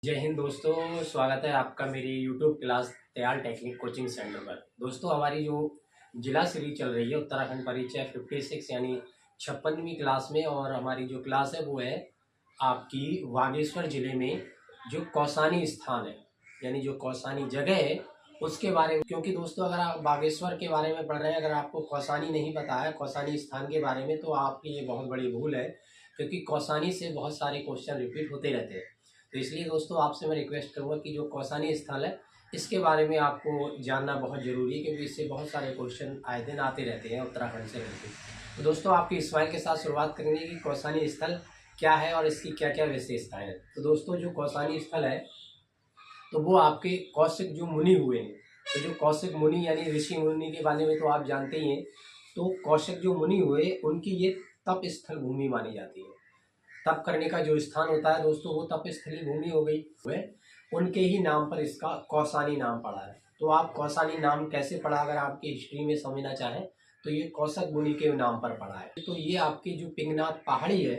जय हिंद दोस्तों, स्वागत है आपका मेरी यूट्यूब क्लास तैयार टेक्निक कोचिंग सेंटर पर। दोस्तों, हमारी जो जिला सीरीज चल रही है उत्तराखंड परिचय 56 यानी 56वीं क्लास में, और हमारी जो क्लास है वो है आपकी बागेश्वर जिले में जो कौसानी स्थान है, यानी जो कौसानी जगह है उसके बारे में। क्योंकि दोस्तों, अगर आप बागेश्वर के बारे में पढ़ रहे हैं, अगर आपको कौसानी नहीं पता है कौसानी स्थान के बारे में, तो आपकी ये बहुत बड़ी भूल है। क्योंकि कौसानी से बहुत सारे क्वेश्चन रिपीट होते रहते हैं। तो इसलिए दोस्तों, आपसे मैं रिक्वेस्ट करूँगा कि जो कौसानी स्थल है इसके बारे में आपको जानना बहुत ज़रूरी है, क्योंकि इससे बहुत सारे क्वेश्चन आए दिन आते रहते हैं उत्तराखंड से रिलेटेड। तो दोस्तों, आपकी स्माइल के साथ शुरुआत करेंगे कि कौसानी स्थल क्या है और इसकी क्या क्या विशेषताएं हैं। तो दोस्तों, जो कौसानी स्थल है तो वो आपके कौशिक जो मुनि हुए हैं, तो जो कौशिक मुनि यानी ऋषि मुनि के बारे में तो आप जानते ही हैं। तो कौशिक जो मुनि हुए उनकी ये तप स्थल भूमि मानी जाती है। तप करने का जो स्थान होता है दोस्तों, वो तप स्थली भूमि हो गई। वे उनके ही नाम पर इसका कौसानी नाम पड़ा है। तो आप कौसानी नाम कैसे पड़ा, अगर आपकी हिस्ट्री में समझना चाहें तो ये कौशिक मुनि के नाम पर पड़ा है। तो ये आपकी जो पिंगनाथ पहाड़ी है,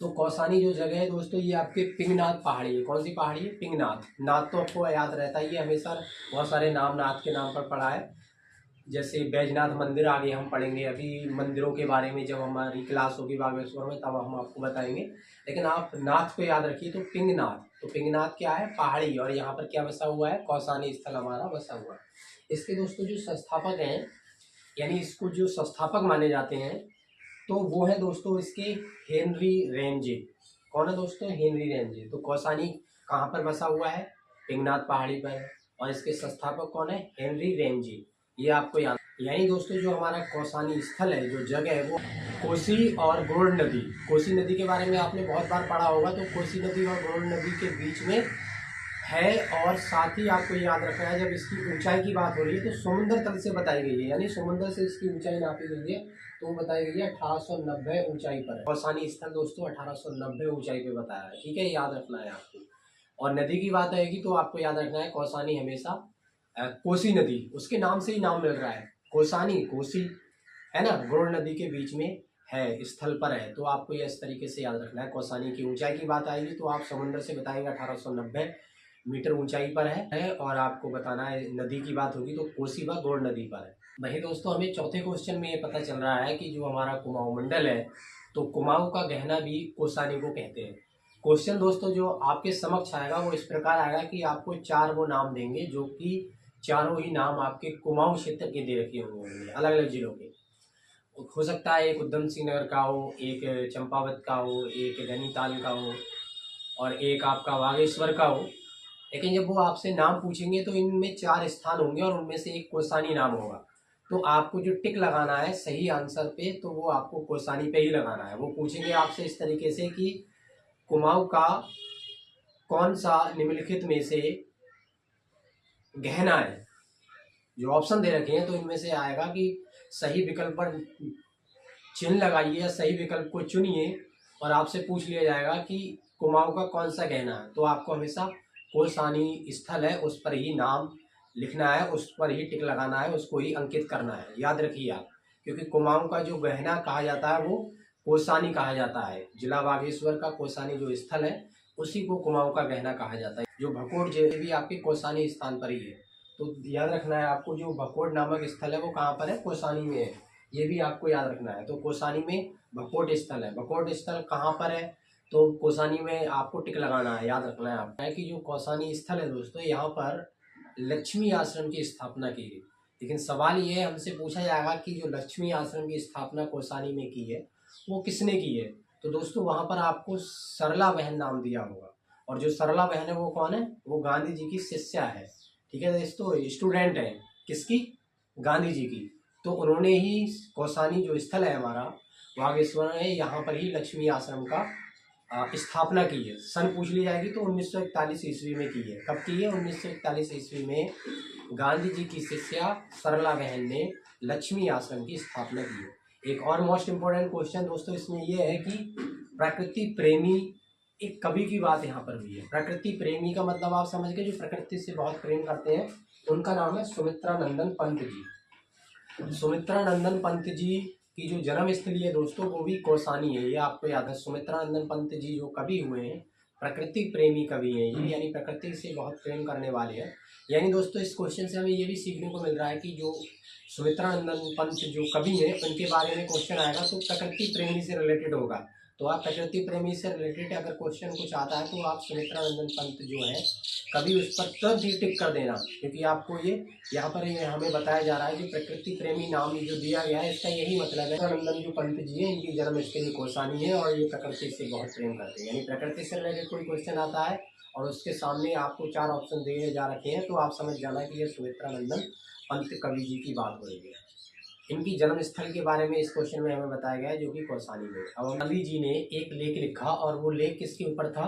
तो कौसानी जो जगह है दोस्तों, ये आपके पिंगनाथ पहाड़ी है। कौन सी पहाड़ी है? पिंगनाथ। नाथ तो आपको याद रहता ही है हमेशा, बहुत सारे नाम नाथ के नाम पर पड़ा है। जैसे बैजनाथ मंदिर आगे हम पढ़ेंगे, अभी मंदिरों के बारे में जब हमारी क्लास होगी बागेश्वर में तब हम आपको बताएंगे। लेकिन आप नाथ को याद रखिए। तो पिंगनाथ, तो पिंगनाथ क्या है? पहाड़ी। और यहाँ पर क्या बसा हुआ है? कौसानी स्थल हमारा बसा हुआ है। इसके दोस्तों जो संस्थापक हैं, यानी इसको जो संस्थापक माने जाते हैं, तो वो है दोस्तों इसके हेनरी रेंजे। कौन है दोस्तों? हेनरी रेंजे। तो कौसानी कहाँ पर बसा हुआ है? पिंगनाथ पहाड़ी पर। और इसके संस्थापक कौन है? हेनरी रेंजे। ये आपको याद। यानी दोस्तों, जो हमारा कौसानी स्थल है, जो जगह है, वो कोसी और गोड़ नदी, कोसी नदी के बारे में आपने बहुत बार पढ़ा होगा। तो कोसी नदी और गोड़ नदी के बीच में है। और साथ ही आपको याद रखना है, जब इसकी ऊंचाई की बात हो रही है तो समुद्र तल से बताई गई है, यानी समुद्र से इसकी ऊंचाई नापी गई है। तो वो बताई गई है 1890 ऊंचाई पर। कौसानी स्थल दोस्तों 1890 ऊंचाई पे बताया है। ठीक है, याद रखना है आपको। और नदी की बात आएगी तो आपको याद रखना है कौसानी हमेशा कोसी नदी, उसके नाम से ही नाम मिल रहा है। कौसानी, कोसी है ना, गोड़ नदी के बीच में है, स्थल पर है। तो आपको ये इस तरीके से याद रखना है। कौसानी की ऊंचाई की बात आएगी तो आप समुद्र से बताएंगे 1890 मीटर ऊंचाई पर है। और आपको बताना है नदी की बात होगी तो कोसी व गोड़ नदी पर है। वही दोस्तों, हमें चौथे क्वेश्चन में ये पता चल रहा है कि जो हमारा कुमाऊं मंडल है, तो कुमाऊं का गहना भी कोसानी को कहते हैं। क्वेश्चन दोस्तों जो आपके समक्ष आएगा वो इस प्रकार आएगा कि आपको चार वो नाम देंगे, जो कि चारों ही नाम आपके कुमाऊं क्षेत्र के दे रखे होंगे, अलग अलग जिलों के। हो सकता है एक उधम सिंह नगर का हो, एक चंपावत का हो, एक नैनीताल का हो, और एक आपका बागेश्वर का हो। लेकिन जब वो आपसे नाम पूछेंगे तो इनमें चार स्थान होंगे और उनमें से एक कोसानी नाम होगा। तो आपको जो टिक लगाना है सही आंसर पे, तो वो आपको कोसानी पे ही लगाना है। वो पूछेंगे आपसे इस तरीके से कि कुमाऊं का कौन सा निम्नलिखित में से गहना है। जो ऑप्शन दे रखे हैं तो इनमें से आएगा कि सही विकल्प पर चिन्ह लगाइए या सही विकल्प को चुनिए, और आपसे पूछ लिया जाएगा कि कुमाऊं का कौन सा गहना है। तो आपको हमेशा कोसानी स्थल है उस पर ही नाम लिखना है, उस पर ही टिक लगाना है, उसको ही अंकित करना है। याद रखिए आप, क्योंकि कुमाऊं का जो गहना कहा जाता है वो कोसानी कहा जाता है। जिला बागेश्वर का कोसानी जो स्थल है उसी को कुमाऊं का गहना कहा जाता है। जो भकोट भी आपके कोसानी स्थान पर ही है। तो याद रखना है आपको, जो भकोट नामक स्थल है वो कहाँ पर है? कोसानी में है। ये भी आपको याद रखना है। तो कोसानी में भकोट स्थल है। भकोट स्थल कहाँ पर है? तो कोसानी में आपको टिक लगाना है, याद रखना है आपको। है कि जो कोसानी स्थल है दोस्तों, यहाँ पर लक्ष्मी आश्रम की स्थापना की गई। लेकिन सवाल ये हमसे पूछा जाएगा कि जो लक्ष्मी आश्रम की स्थापना कोसानी में की है वो किसने की है। तो दोस्तों, वहाँ पर आपको सरला बहन नाम दिया होगा। और जो सरला बहन है वो कौन है? वो गांधी जी की शिष्या है। ठीक है दोस्तों, स्टूडेंट है किसकी? गांधी जी की। तो उन्होंने ही कौसानी जो स्थल है हमारा बागेश्वर है, यहाँ पर ही लक्ष्मी आश्रम का स्थापना की है। सन पूछ ली जाएगी तो 1941 ईस्वी में की है। कब की है? 1941 ईस्वी में गांधी जी की शिष्या सरला बहन ने लक्ष्मी आश्रम की स्थापना की है। एक और मोस्ट इम्पोर्टेंट क्वेश्चन दोस्तों इसमें यह है कि प्रकृति प्रेमी एक कवि की बात यहाँ पर हुई है। प्रकृति प्रेमी का मतलब आप समझ गए, जो प्रकृति से बहुत प्रेम करते हैं, उनका नाम है सुमित्रा नंदन पंत जी। सुमित्रा नंदन पंत जी की जो जन्म स्थली है दोस्तों वो भी कौसानी है। ये आपको याद है। सुमित्रा नंदन पंत जी जो कवि हुए हैं, प्रकृति प्रेमी कवि हैं ये, यानी प्रकृति से बहुत प्रेम करने वाले हैं। यानी दोस्तों इस क्वेश्चन से हमें ये भी सीखने को मिल रहा है कि जो सुमित्रा नंदन पंत जो कवि हैं उनके बारे में क्वेश्चन आएगा तो प्रकृति प्रेमी से रिलेटेड होगा। तो आप प्रकृति प्रेमी से रिलेटेड अगर क्वेश्चन कुछ आता है तो आप सुमित्रा नंदन पंत जो है कभी उस पर तुरंत ही टिक कर देना, क्योंकि आपको ये यहाँ पर हमें बताया जा रहा है कि प्रकृति प्रेमी नाम जो दिया गया है इसका यही मतलब है। नंदन जो पंत जी है इनकी जन्म स्थली कौसानी है और ये प्रकृति से बहुत प्रेम करते हैं। यानी प्रकृति से रिलेटेड कोई क्वेश्चन आता है और उसके सामने आपको 4 ऑप्शन दिए जा रखे हैं तो आप समझ जाना कि ये सुमित्रा नंदन पंत कवि जी की बात हो रही है। इनकी जन्म स्थल के बारे में इस क्वेश्चन में हमें बताया गया है जो कि कौसानी में। अब गांधी जी ने एक लेख लिखा और वो लेख किसके ऊपर था?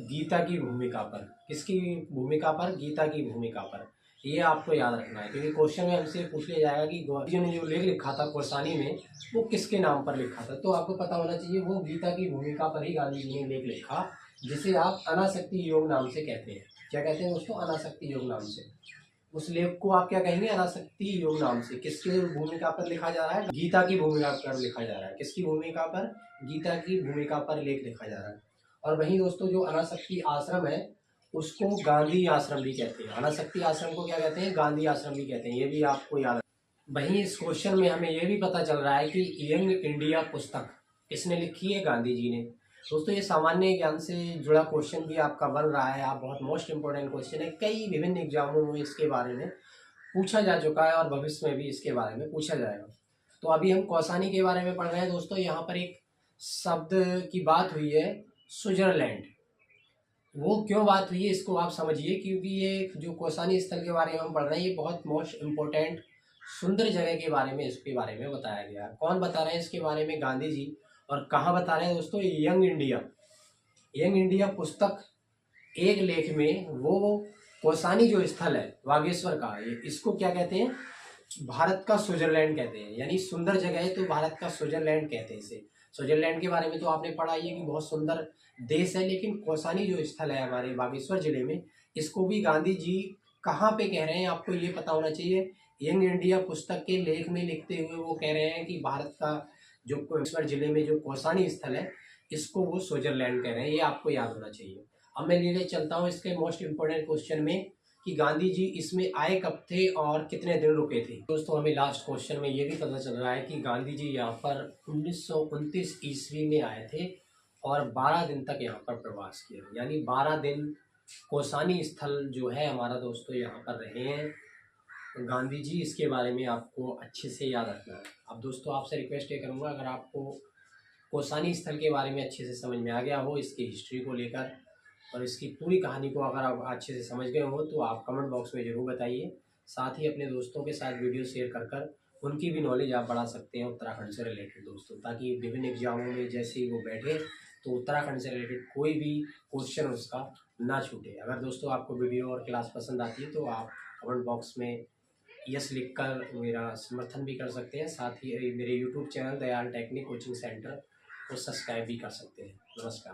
गीता की भूमिका पर। किसकी भूमिका पर? गीता की भूमिका पर। ये आपको याद रखना है क्योंकि क्वेश्चन में हमसे पूछ लिया जाएगा कि गांधी जी ने जो लेख लिखा था कौसानी में वो किसके नाम पर लिखा था, तो आपको पता होना चाहिए वो गीता की भूमिका पर ही गांधी जी ने लेख लिखा, जिसे आप अनासक्ति योग नाम से कहते हैं। क्या कहते हैं दोस्तों? अनासक्ति योग नाम से। उस लेख को आप क्या कहेंगे? अनासक्ति योग नाम से। किसकी भूमिका पर लिखा जा रहा है? गीता की भूमिका पर लिखा जा रहा है। किसकी भूमिका पर? गीता की भूमिका पर लेख लिखा जा रहा है। और वहीं दोस्तों जो अनासक्ति आश्रम है उसको गांधी आश्रम भी कहते हैं। अनासक्ति आश्रम को क्या कहते हैं? गांधी आश्रम भी कहते हैं। ये भी आपको याद। वहीं इस क्वेश्चन में हमें यह भी पता चल रहा है कि यंग इंडिया पुस्तक किसने लिखी है? गांधी जी ने। दोस्तों ये सामान्य ज्ञान से जुड़ा क्वेश्चन भी आपका बन रहा है। आप बहुत मोस्ट इंपोर्टेंट क्वेश्चन है, कई विभिन्न एग्जामों में इसके बारे में पूछा जा चुका है और भविष्य में भी इसके बारे में पूछा जाएगा। तो अभी हम कौसानी के बारे में पढ़ रहे हैं दोस्तों। यहाँ पर एक शब्द की बात हुई है, स्विट्जरलैंड। वो क्यों बात हुई है इसको आप समझिए, क्योंकि ये जो कौसानी स्थल के बारे में हम पढ़ रहे हैं ये बहुत मोस्ट इम्पोर्टेंट सुंदर जगह के बारे में, इसके बारे में बताया गया। कौन बता रहे हैं इसके बारे में? गांधी जी। और कहाँ बता रहे हैं दोस्तों? Young India. यंग इंडिया पुस्तक एक लेख में वो कौसानी जो स्थल है बागेश्वर का, इसको क्या कहते हैं? भारत का स्विट्जरलैंड कहते हैं। यानी सुंदर जगह है तो भारत का स्विट्जरलैंड कहते हैं इसे। स्विट्जरलैंड के बारे में तो आपने पढ़ा ही है कि बहुत सुंदर देश है, लेकिन कौसानी जो स्थल है हमारे बागेश्वर जिले में, इसको भी गांधी जी कहाँ पे कह रहे हैं आपको ये पता होना चाहिए। यंग इंडिया पुस्तक के लेख में लिखते हुए वो कह रहे हैं कि भारत का जो बागेश्वर जिले में जो कौसानी स्थल है इसको वो स्विट्जरलैंड कह रहे हैं। ये आपको याद होना चाहिए। अब मैं लेके चलता हूँ इसके मोस्ट इंपोर्टेंट क्वेश्चन में कि गांधी जी इसमें आए कब थे और कितने दिन रुके थे। दोस्तों हमें लास्ट क्वेश्चन में ये भी पता चल रहा है कि गांधी जी यहाँ पर 1929 ईस्वी में आए थे और 12 दिन तक यहाँ पर प्रवास किया। यानी 12 दिन कौसानी स्थल जो है हमारा दोस्तों यहाँ पर रहे हैं गांधी जी। इसके बारे में आपको अच्छे से याद रखना है। अब दोस्तों आपसे रिक्वेस्ट ये करूँगा, अगर आपको कौसानी स्थल के बारे में अच्छे से समझ में आ गया हो, इसकी हिस्ट्री को लेकर और इसकी पूरी कहानी को अगर आप अच्छे से समझ गए हो तो आप कमेंट बॉक्स में ज़रूर बताइए। साथ ही अपने दोस्तों के साथ वीडियो शेयर कर उनकी भी नॉलेज आप बढ़ा सकते हैं उत्तराखंड से रिलेटेड दोस्तों, ताकि विभिन्न एग्जामों में जैसे ही वो बैठे तो उत्तराखंड से रिलेटेड कोई भी क्वेश्चन उसका ना छूटे। अगर दोस्तों आपको वीडियो और क्लास पसंद आती है तो आप कमेंट बॉक्स में यस लिखकर मेरा समर्थन भी कर सकते हैं। साथ ही मेरे YouTube channel Dayal technique coaching centre को सब्सक्राइब भी कर सकते हैं। नमस्कार।